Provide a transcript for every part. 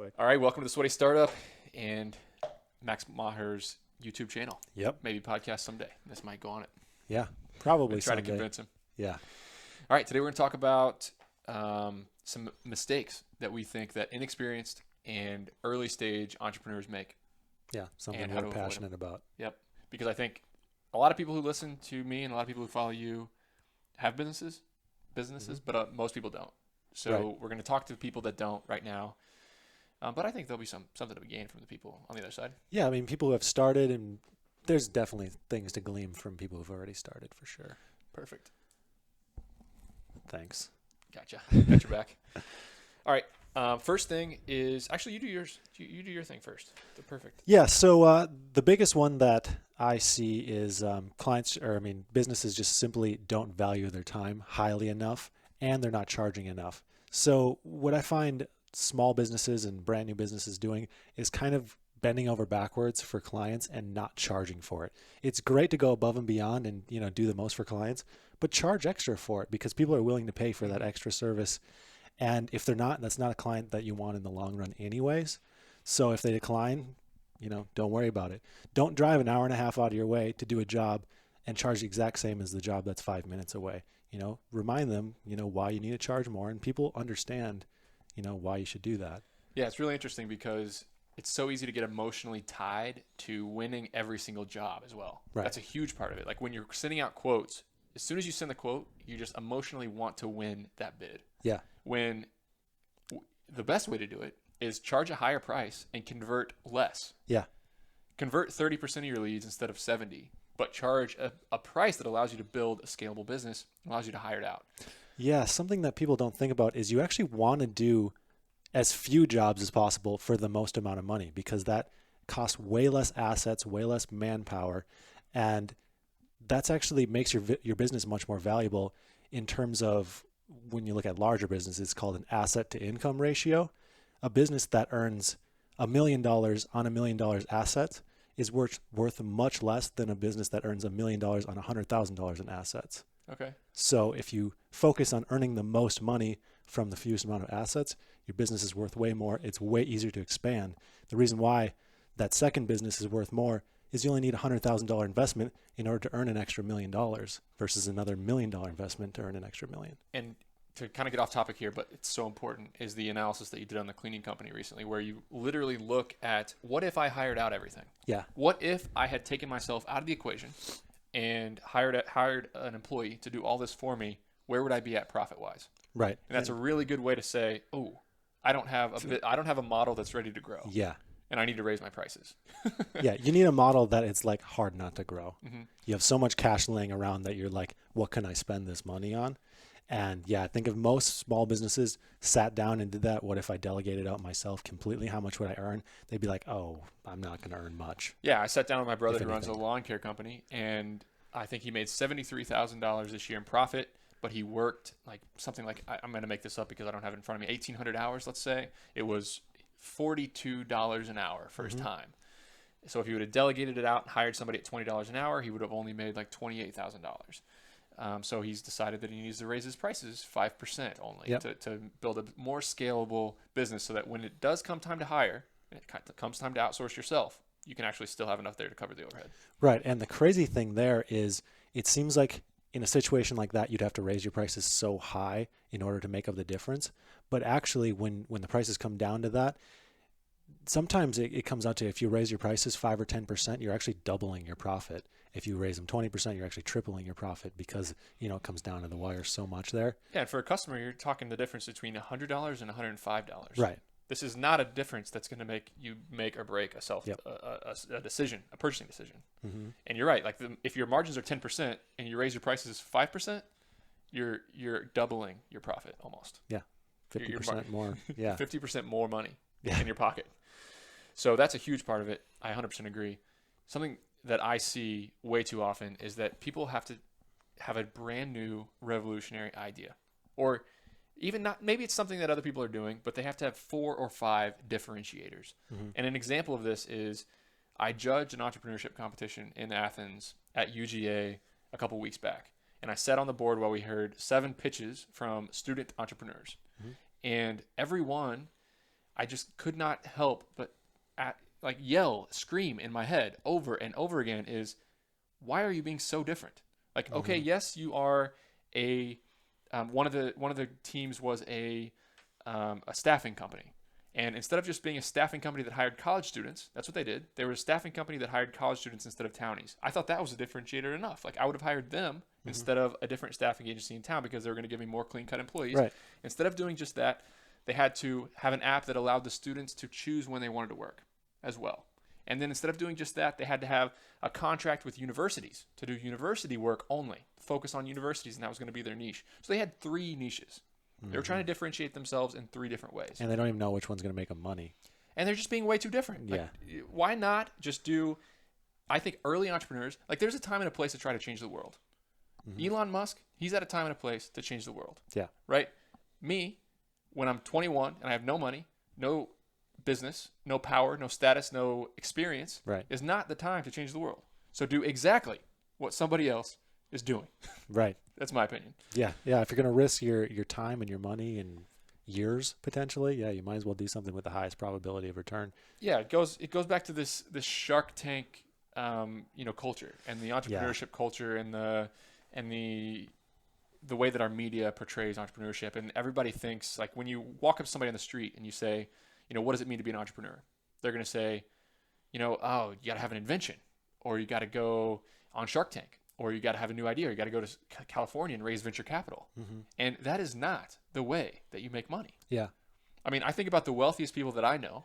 quick. All right, welcome to the Sweaty Startup and Max Maher's YouTube channel. Yep. Maybe podcast someday. This might go on it. Yeah, probably Try to someday. convince him. Yeah. All right, today we're going to talk about some mistakes that we think that inexperienced and early stage entrepreneurs make. Yeah, something And how we're to avoid passionate about. Yep, because I think a lot of people who listen to me and a lot of people who follow you have businesses, but most people don't. So Right. we're going to talk to people that don't right now. But I think there'll be something to be gained from the people on the other side. Yeah, I mean, people who have started, and there's definitely things to glean from people who've already started for sure. Perfect. Thanks. Gotcha. Got your back. All right. First thing is actually you do yours. You do your thing first. Perfect. Yeah, so the biggest one that I see is businesses just simply don't value their time highly enough, and they're not charging enough. So what I find small businesses and brand new businesses doing is kind of bending over backwards for clients and not charging for it. It's great to go above and beyond and do the most for clients, but charge extra for it because people are willing to pay for that extra service. And if they're not, that's not a client that you want in the long run anyways. So if they decline, don't worry about it. Don't drive an hour and a half out of your way to do a job and charge the exact same as the job that's 5 minutes away. Remind them, why you need to charge more, and people understand, why you should do that. Yeah, it's really interesting because it's so easy to get emotionally tied to winning every single job as well. Right. That's a huge part of it. Like when you're sending out quotes, as soon as you send the quote, you just emotionally want to win that bid. Yeah. When the best way to do it is charge a higher price and convert less. Yeah. Convert 30% of your leads instead of 70, but charge a price that allows you to build a scalable business, allows you to hire it out. Yeah, something that people don't think about is you actually want to do as few jobs as possible for the most amount of money, because that costs way less assets, way less manpower, and that's actually makes your business much more valuable in terms of when you look at larger businesses. It's called an asset to income ratio. A business that earns $1 million on $1 million assets is worth much less than a business that earns $1 million on $100,000 in assets. Okay. So if you focus on earning the most money from the fewest amount of assets, your business is worth way more. It's way easier to expand. The reason why that second business is worth more is you only need a $100,000 investment in order to earn an extra $1 million versus another $1 million investment to earn an extra $1 million. And to kind of get off topic here, but it's so important, is the analysis that you did on the cleaning company recently, where you literally look at what if I hired out everything? Yeah. What if I had taken myself out of the equation and hired an employee to do all this for me? Where would I be at profit-wise? Right. And that's a really good way to say, oh, I don't have a model that's ready to grow. Yeah. And I need to raise my prices. Yeah, you need a model that it's like hard not to grow. Mm-hmm. You have so much cash laying around that you're like, what can I spend this money on? And yeah, I think if most small businesses sat down and did that, what if I delegated out myself completely? How much would I earn? They'd be like, oh, I'm not going to earn much. Yeah, I sat down with my brother If who runs a anything. lawn care company, and I think he made $73,000 this year in profit, but he worked I'm going to make this up because I don't have it in front of me, 1,800 hours, let's say. It was $42 an hour for his time. So if he would have delegated it out and hired somebody at $20 an hour, he would have only made like $28,000. So he's decided that he needs to raise his prices 5% only to build a more scalable business, so that when it does come time to hire, and it comes time to outsource yourself, you can actually still have enough there to cover the overhead. Right. And the crazy thing there is it seems like in a situation like that, you'd have to raise your prices so high in order to make up the difference. But actually, when the prices come down to that, sometimes it comes out to, if you raise your prices 5 or 10%, you're actually doubling your profit. If you raise them 20%, you're actually tripling your profit, because it comes down to the wire so much there. Yeah, and for a customer, you're talking the difference between $100 and $105. Right. This is not a difference that's going to make you make or break a decision, a purchasing decision. Mm-hmm. And you're right. Like if your margins are 10% and you raise your prices 5%, you're doubling your profit almost. Yeah. 50% more. Yeah. 50% more money Yeah. in your pocket. So that's a huge part of it. I 100% agree. Something that I see way too often is that people have to have a brand new revolutionary idea, or even not, maybe it's something that other people are doing, but they have to have 4 or 5 differentiators. Mm-hmm. And an example of this is I judged an entrepreneurship competition in Athens at UGA a couple weeks back. And I sat on the board while we heard 7 pitches from student entrepreneurs. Mm-hmm. And every one I just could not help but like yell, scream in my head over and over again is, why are you being so different? Like, okay, yes, you are a one of the teams was a staffing company, and instead of just being a staffing company that hired college students, that's what they did. They were a staffing company that hired college students instead of townies. I thought that was a differentiator enough. Like, I would have hired them instead of a different staffing agency in town because they were going to give me more clean cut employees. Right. Instead of doing just that, they had to have an app that allowed the students to choose when they wanted to work as well. And then instead of doing just that, they had to have a contract with universities to do university work only, focus on universities, and that was going to be their niche. So they had 3 niches. They were trying to differentiate themselves in 3 different ways. And they don't even know which one's going to make them money. And they're just being way too different. Yeah. Like, why not just do, I think early entrepreneurs, like there's a time and a place to try to change the world. Elon Musk, he's at a time and a place to change the world. Yeah. Right? Me, when I'm 21 and I have no money, no business, no power, no status, no experience, Right. is not the time to change the world. So do exactly what somebody else is doing. Right. That's my opinion. Yeah. Yeah. If you're going to risk your time and your money and years potentially, yeah, you might as well do something with the highest probability of return. Yeah, it goes back to this Shark Tank culture and the entrepreneurship culture and the way that our media portrays entrepreneurship. And everybody thinks, like, when you walk up to somebody on the street and you say, what does it mean to be an entrepreneur? They're going to say, oh, you got to have an invention, or you got to go on Shark Tank, or you got to have a new idea, or you got to go to California and raise venture capital. And that is not the way that you make money. Yeah. I mean, I think about the wealthiest people that I know,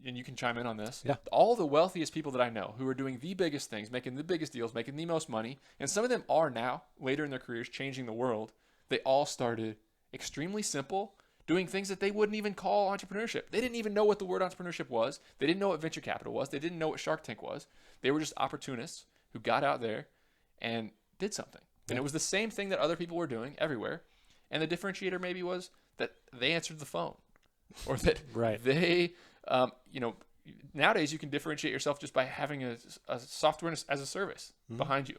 and you can chime in on this. Yeah. All the wealthiest people that I know who are doing the biggest things, making the biggest deals, making the most money, and some of them are now, later in their careers, changing the world. They all started extremely simple, doing things that they wouldn't even call entrepreneurship. They didn't even know what the word entrepreneurship was. They didn't know what venture capital was. They didn't know what Shark Tank was. They were just opportunists who got out there and did something. And it was the same thing that other people were doing everywhere. And the differentiator maybe was that they answered the phone, or that Right. they, nowadays you can differentiate yourself just by having a software as a service behind you.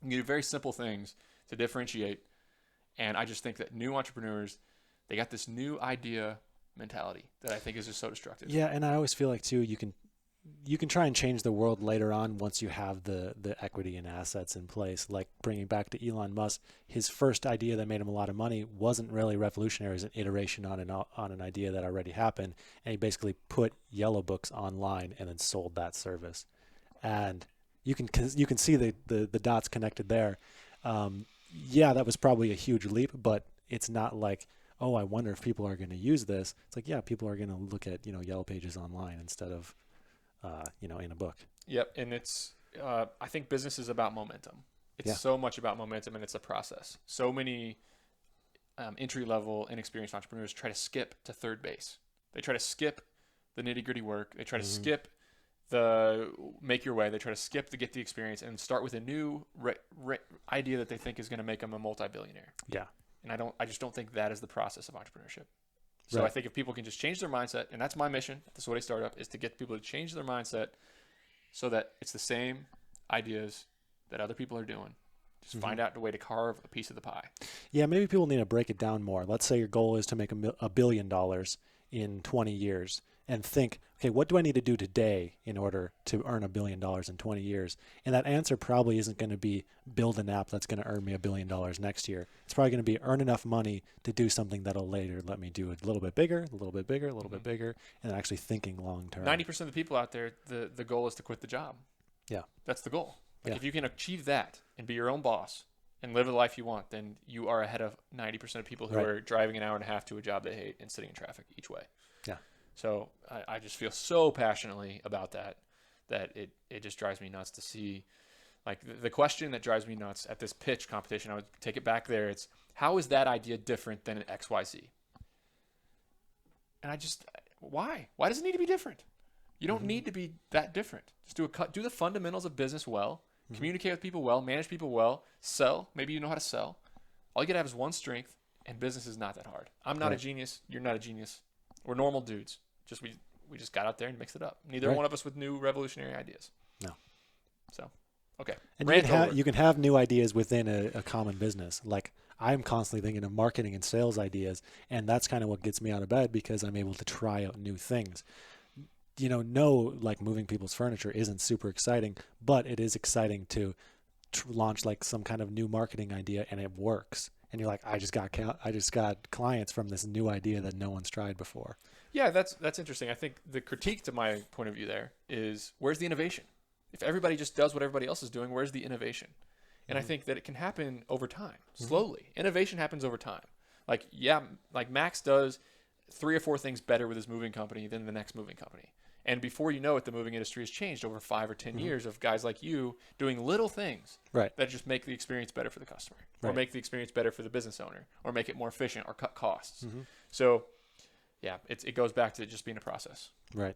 You can do very simple things to differentiate. And I just think that new entrepreneurs, they got this new idea mentality that I think is just so destructive. Yeah, and I always feel like too, you can try and change the world later on once you have the equity and assets in place. Like bringing back to Elon Musk, his first idea that made him a lot of money wasn't really revolutionary. It was an iteration on an idea that already happened, and he basically put yellow books online and then sold that service. And you can see the dots connected there. Yeah, that was probably a huge leap, but it's not like, oh, I wonder if people are going to use this. It's like, yeah, people are going to look at Yellow Pages online instead of in a book. Yep, and it's I think business is about momentum. It's so much about momentum, and it's a process. So many entry-level, inexperienced entrepreneurs try to skip to third base. They try to skip the nitty-gritty work. They try to skip the make your way. They try to skip the get the experience and start with a new idea that they think is going to make them a multi-billionaire. Yeah. And I just don't think that is the process of entrepreneurship. So I think if people can just change their mindset, and that's my mission at the Sweaty Startup, is to get people to change their mindset so that it's the same ideas that other people are doing. Just find out a way to carve a piece of the pie. Yeah, maybe people need to break it down more. Let's say your goal is to make $1 billion in 20 years, and think, okay, what do I need to do today in order to earn $1 billion in 20 years? And that answer probably isn't going to be build an app that's going to earn me $1 billion next year. It's probably going to be earn enough money to do something that'll later let me do a little bit bigger, a little bit bigger, a little bit bigger, and actually thinking long term. 90% of the people out there, the goal is to quit the job. Yeah. That's the goal. If you can achieve that and be your own boss and live the life you want, then you are ahead of 90% of people who are driving an hour and a half to a job they hate and sitting in traffic each way. Yeah. So I just feel so passionately about that it just drives me nuts to see, like, the question that drives me nuts at this pitch competition. I would take it back there. It's, how is that idea different than an XYZ? And why? Why does it need to be different? You don't need to be that different. Just do the fundamentals of business well, communicate with people well, manage people well, sell. Maybe you know how to sell. All you got to have is one strength, and business is not that hard. I'm not a genius. You're not a genius. We're normal dudes. We just got out there and mixed it up. Neither one of us with new revolutionary ideas. No. So, okay. And you can have new ideas within a common business. Like, I'm constantly thinking of marketing and sales ideas, and that's kind of what gets me out of bed because I'm able to try out new things. No, like moving people's furniture isn't super exciting, but it is exciting to launch like some kind of new marketing idea and it works. And you're like, I just got clients from this new idea that no one's tried before. Yeah, that's interesting. I think the critique to my point of view there is, where's the innovation? If everybody just does what everybody else is doing, where's the innovation? And I think that it can happen over time, slowly. Innovation happens over time. Like Max does 3 or 4 things better with his moving company than the next moving company. And before you know it, the moving industry has changed over 5 or 10 years of guys like you doing little things Right. that just make the experience better for the customer, or Right. make the experience better for the business owner, or make it more efficient, or cut costs. So, yeah, it goes back to just being a process. Right.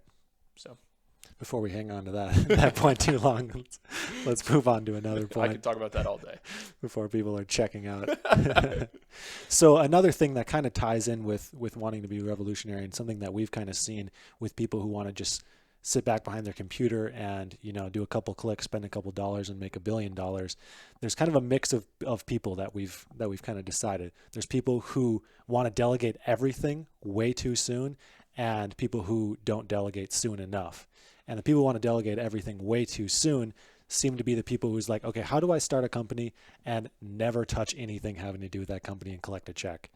So Before we hang on to that point too long, let's move on to another I point could talk about that all day. before people are checking out. So another thing that kind of ties in with wanting to be revolutionary, and something that we've kind of seen with people who want to just sit back behind their computer and do a couple clicks, spend a couple dollars, and make $1 billion. There's kind of a mix of people that we've kind of decided. There's people who want to delegate everything way too soon, and people who don't delegate soon enough. And the people who want to delegate everything way too soon seem to be the people who's like, okay, how do I start a company and never touch anything having to do with that company and collect a check?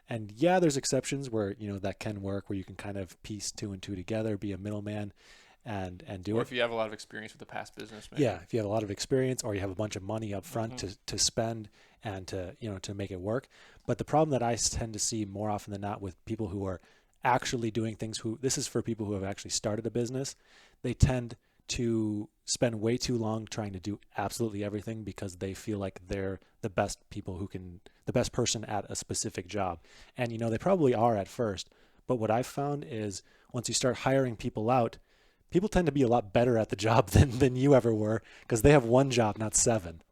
And yeah, there's exceptions where, that can work, where you can kind of piece 2 and 2 together, be a middleman and do Or it. if you have a lot of experience with the past business, maybe. Yeah, if you have a lot of experience or you have a bunch of money up front to spend and to make it work. But the problem that I tend to see more often than not with people who are actually doing things, this is for people who have actually started a business, they tend to spend way too long trying to do absolutely everything because they feel like they're the best the best person at a specific job. And, they probably are at first. But what I've found is once you start hiring people out, people tend to be a lot better at the job than you ever were because they have one job, not 7.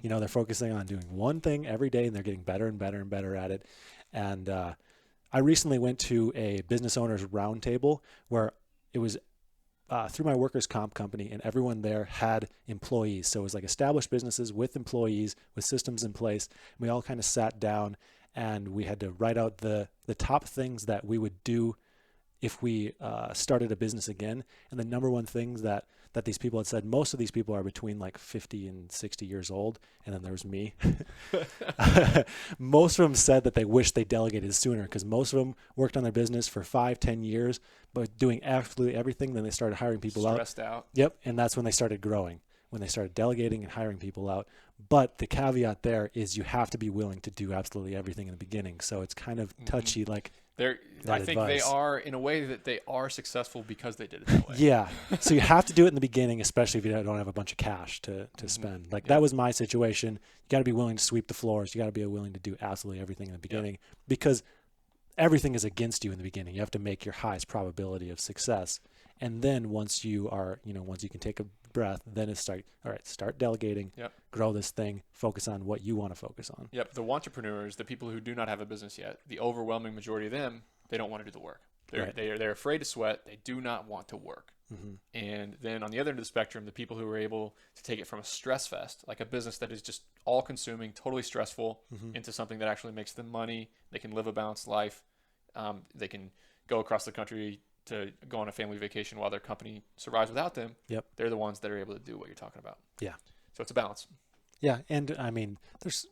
They're focusing on doing one thing every day and they're getting better and better and better at it. And I recently went to a business owners roundtable where it was through my workers' comp company, and everyone there had employees. So it was like established businesses with employees, with systems in place. And we all kind of sat down and we had to write out the top things that we would do if we started a business again. And the number one things that these people had said, most of these people are between like 50 and 60 years old. And then there was me. Most of them said that they wish they delegated sooner because most of them worked on their business for 5-10 years, but doing absolutely everything. Then they started hiring people Stressed out. Yep. And that's when they started growing, when they started delegating and hiring people out. But the caveat there is you have to be willing to do absolutely everything in the beginning. So it's kind of touchy, like I think they are, in a way, that they are successful because they did it that way. Yeah. So you have to do it in the beginning, especially if you don't have a bunch of cash to spend. Like that was my situation. You got to be willing to sweep the floors. You got to be willing to do absolutely everything in the beginning because everything is against you in the beginning. You have to make your highest probability of success. And then once you are, once you can take a breath, then it's start delegating, grow this thing, focus on what you want to focus on. Yep. The entrepreneurs, the people who do not have a business yet, the overwhelming majority of them, they don't want to do the work. They're afraid to sweat. They do not want to work. And then on the other end of the spectrum, the people who are able to take it from a stress fest, like a business that is just all consuming, totally stressful, into something that actually makes them money. They can live a balanced life. They can go across the country to go on a family vacation while their company survives without them. Yep. They're the ones that are able to do what you're talking about. Yeah. So it's a balance. Yeah. And I mean,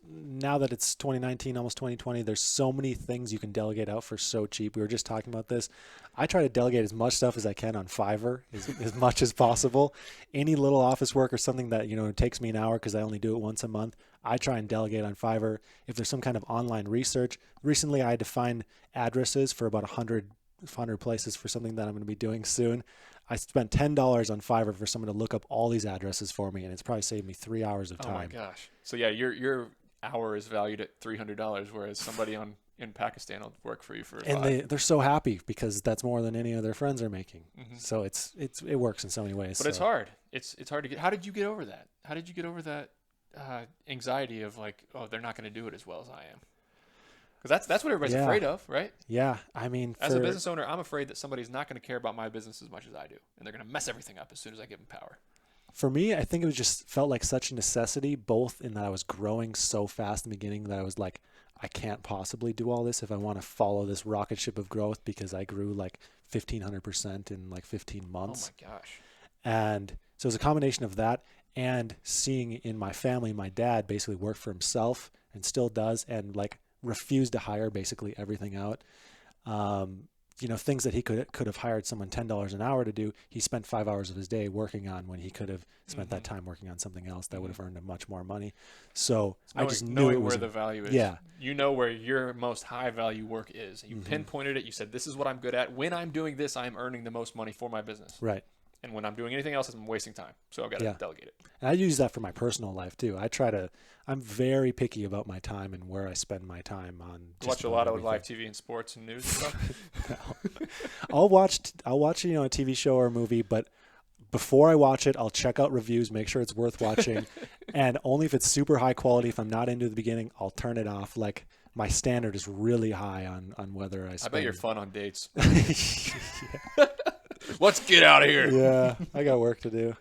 now that it's 2019, almost 2020, there's so many things you can delegate out for so cheap. We were just talking about this. I try to delegate as much stuff as I can on Fiverr, as much as possible. Any little office work or something that, it takes me an hour because I only do it once a month, I try and delegate on Fiverr. If there's some kind of online research, recently I had to find addresses for about 100 places for something that I'm going to be doing soon. I spent $10 on Fiverr for someone to look up all these addresses for me, and it's probably saved me 3 hours of time. Oh my gosh! So yeah, your hour is valued at $300, whereas somebody in Pakistan will work for you for $5. They're so happy because that's more than any of their friends are making. So it works in so many ways. But it's hard. It's hard to get. How did you get over that? How did you get over that anxiety of like, oh, they're not going to do it as well as I am? Because that's what everybody's afraid of, right? Yeah, I mean, as a business owner, I'm afraid that somebody's not going to care about my business as much as I do, and they're going to mess everything up as soon as I give them power. For me, I think it was just felt like such a necessity, both in that I was growing so fast in the beginning that I was like, I can't possibly do all this if I want to follow this rocket ship of growth because I grew like 1,500% in like 15 Oh months. my gosh. And so it's a combination of that and seeing in my family, my dad basically worked for himself and still does, and like refused to hire basically everything out. Um, things that he could have hired someone $10 an hour to do, he spent 5 hours of his day working on when he could have spent that time working on something else that would have earned him much more money. So I just knew it Knowing was where the value is. yeah, You know where your most high value work is. You pinpointed it. You said, this is what I'm good at. When I'm doing this, I'm earning the most money for my business. right. And when I'm doing anything else, I'm wasting time. So I've got to delegate it. And I use that for my personal life too. I'm very picky about my time and where I spend my time on. You watch a lot of live TV and sports and news and stuff. No. I'll watch a TV show or a movie, but before I watch it, I'll check out reviews, make sure it's worth watching, and only if it's super high quality. If I'm not into the beginning, I'll turn it off. Like my standard is really high on whether I spend. I bet you're fun on dates. Yeah. Let's get out of here. Yeah, I got work to do.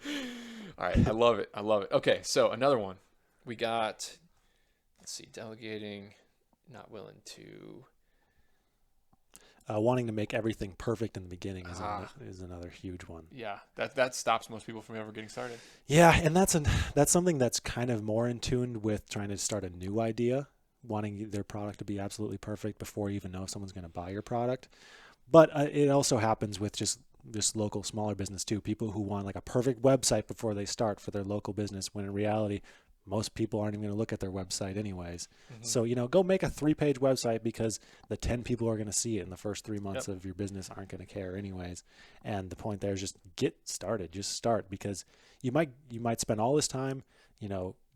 All right, I love it. Okay, so another one. We got, let's see, delegating, not willing to. Wanting to make everything perfect in the beginning is another huge one. Yeah, that stops most people from ever getting started. Yeah, and that's something that's kind of more in tune with trying to start a new idea, wanting their product to be absolutely perfect before you even know if someone's going to buy your product. But it also happens with just this local smaller business too. People who want like a perfect website before they start for their local business, when in reality, most people aren't even going to look at their website anyways. So, go make a 3-page website because the 10 people who are going to see it in the first 3 months of your business aren't going to care anyways. And the point there is just get started, just start, because you might spend all this time,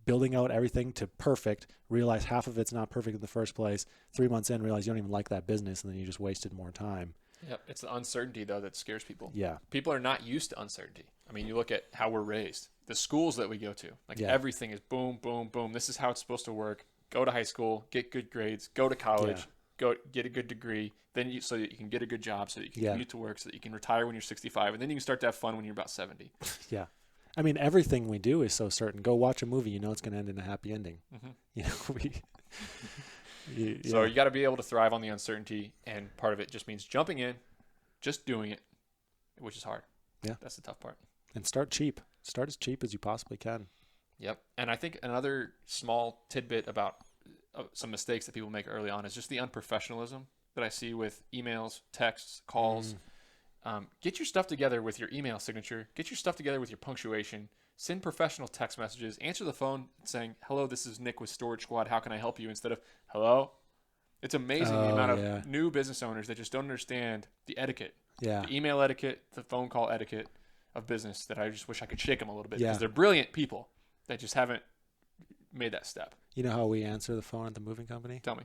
building out everything to perfect, realize half of it's not perfect in the first place. 3 months in, realize you don't even like that business, and then you just wasted more time. Yep, it's the uncertainty though that scares people. Yeah. People are not used to uncertainty. I mean, you look at how we're raised. The schools that we go to, everything is boom, boom, boom. This is how it's supposed to work. Go to high school, get good grades, go to college, go get a good degree, then so that you can get a good job, so that you can commute to work, so that you can retire when you're 65, and then you can start to have fun when you're about 70. Yeah. I mean, everything we do is so certain. Go watch a movie, it's going to end in a happy ending. So you got to be able to thrive on the uncertainty, and part of it just means jumping in, just doing it, which is hard. Yeah. That's the tough part. And start cheap. Start as cheap as you possibly can. Yep. And I think another small tidbit about some mistakes that people make early on is just the unprofessionalism that I see with emails, texts, calls. Get your stuff together with your email signature. Get your stuff together with your punctuation. Send professional text messages. Answer the phone saying, "Hello, this is Nick with Storage Squad. How can I help you?" instead of "Hello." It's amazing the amount of new business owners that just don't understand the etiquette. Yeah. The email etiquette, the phone call etiquette of business, that I just wish I could shake them a little bit, because they're brilliant people that just haven't made that step. You know how we answer the phone at the moving company? Tell me.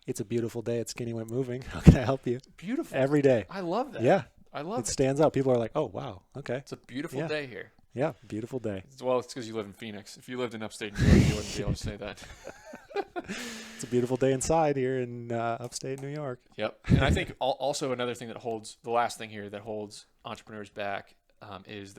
It's a beautiful day at Skinny Went Moving. How can I help you? Beautiful. Every day. I love that. Yeah. I love it. It stands out. People are like, oh, wow. Okay. It's a beautiful day here. Yeah. Beautiful day. Well, it's because you live in Phoenix. If you lived in upstate New York, you wouldn't be able to say that. It's a beautiful day inside here in upstate New York. Yep. And I think also another thing that holds, the last thing here that holds entrepreneurs back is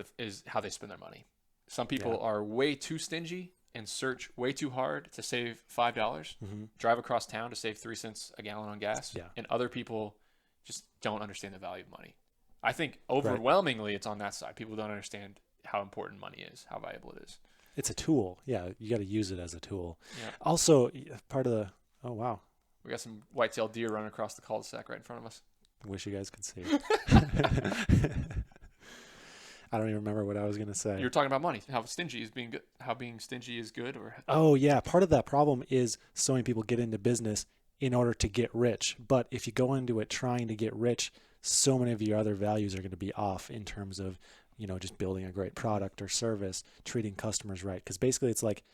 how they spend their money. Some people are way too stingy and search way too hard to save $5, drive across town to save 3 cents a gallon on gas. Yeah. And other people just don't understand the value of money. I think overwhelmingly it's on that side. People don't understand how important money is, how valuable it is. It's a tool. Yeah. You got to use it as a tool. Yeah. Also, part of the, oh, wow. We got some white-tailed deer running across the cul-de-sac right in front of us. Wish you guys could see. I don't even remember what I was going to say. You were talking about money, how stingy is being good, how being stingy is good, or oh yeah, part of that problem is so many people get into business in order to get rich. But if you go into it trying to get rich, so many of your other values are going to be off in terms of, just building a great product or service, treating customers right. Because basically it's like,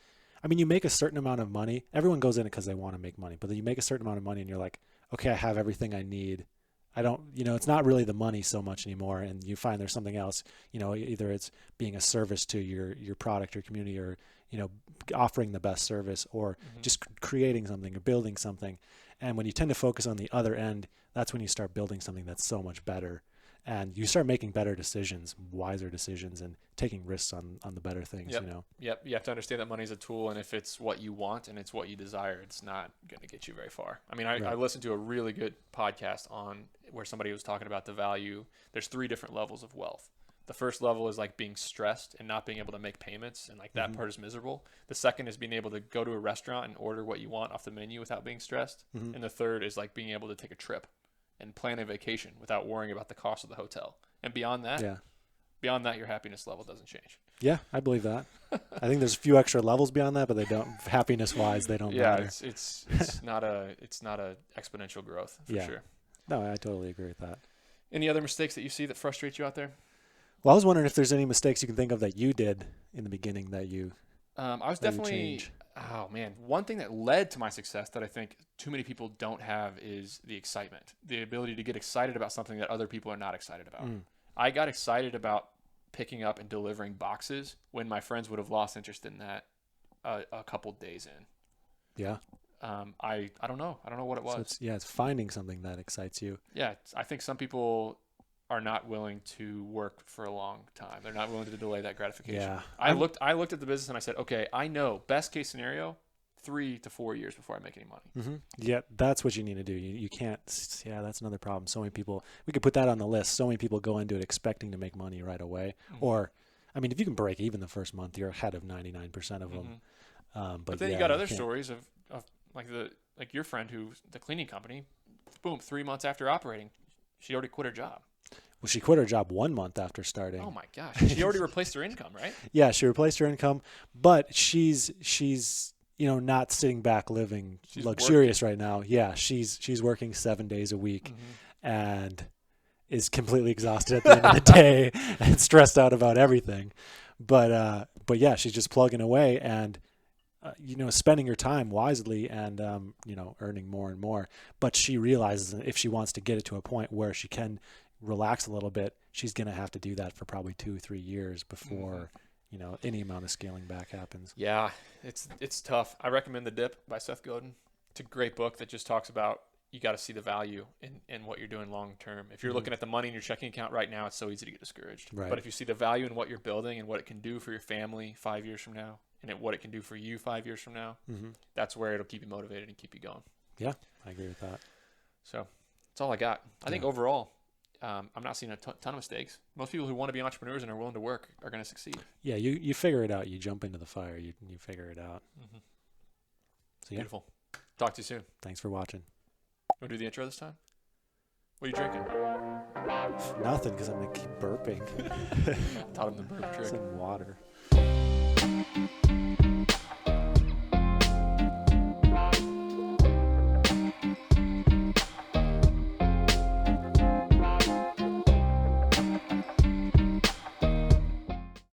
I mean, you make a certain amount of money. Everyone goes in it because they want to make money, but then you make a certain amount of money and you're like, okay, I have everything I need. I don't, it's not really the money so much anymore. And you find there's something else, either it's being a service to your product, your community, or, offering the best service, or just creating something or building something. And when you tend to focus on the other end, that's when you start building something that's so much better. and you start making better decisions, wiser decisions, and taking risks on the better things. Yep. You know. Yep. You have to understand that money is a tool, and if it's what you want and it's what you desire, it's not going to get you very far. I mean, I Right. listened to a really good podcast on where somebody was talking about the value. There's 3 different levels of wealth. The first level is like being stressed and not being able to make payments, and like that Mhm. part is miserable. The second is being able to go to a restaurant and order what you want off the menu without being stressed. Mhm. And the third is like being able to take a trip and plan a vacation without worrying about the cost of the hotel. And beyond that, Yeah. your happiness level doesn't change. Yeah, I believe that. I think there's a few extra levels beyond that, but they don't, happiness wise, they don't Yeah, matter. it's not a exponential growth for Yeah. sure. No, I totally agree with that. Any other mistakes that you see that frustrate you out there? Well, I was wondering if there's any mistakes you can think of that you did in the beginning that you I was that you definitely. change. Oh man, one thing that led to my success that I think too many people don't have is the excitement, the ability to get excited about something that other people are not excited about. Mm. I got excited about picking up and delivering boxes when my friends would have lost interest in that a couple days in. Yeah. I don't know. I don't know what it was. So it's finding something that excites you. Yeah, I think some people are not willing to work for a long time. They're not willing to delay that gratification. Yeah. I looked at the business and I said, okay, I know best case scenario, 3 to 4 years before I make any money. Mm-hmm. Yeah, that's what you need to do. You can't. Yeah, that's another problem. So many people. We could put that on the list. So many people go into it expecting to make money right away. Mm-hmm. Or, I mean, if you can break even the first month, you're ahead of 99% of them. But then yeah, you got other can't. stories of like your friend who the cleaning company, boom, 3 months after operating, she already quit her job. Well, she quit her job 1 month after starting. Oh my gosh, she already replaced her income, right? Yeah, she replaced her income, but she's not sitting back living She's luxurious right now. Yeah, she's working 7 days a week and is completely exhausted at the end of the day and stressed out about everything. But yeah, she's just plugging away and spending her time wisely and earning more and more. But she realizes that if she wants to get it to a point where she can relax a little bit, she's going to have to do that for probably 2-3 years before any amount of scaling back happens. Yeah, it's tough. I recommend The Dip by Seth Godin. It's a great book that just talks about you got to see the value in what you're doing long term. If you're looking at the money in your checking account right now, it's so easy to get discouraged. Right. But if you see the value in what you're building and what it can do for your family 5 years from now, and what it can do for you 5 years from now, that's where it'll keep you motivated and keep you going. Yeah, I agree with that. So that's all I got. I think overall, I'm not seeing a ton of mistakes. Most people who want to be entrepreneurs and are willing to work are going to succeed. Yeah, you figure it out. You jump into the fire. You figure it out. So yeah, Beautiful. Talk to you soon. thanks for watching. Want to do the intro this time? What are you drinking? Nothing, because I'm going to keep burping. Taught him the burp trick. Some water.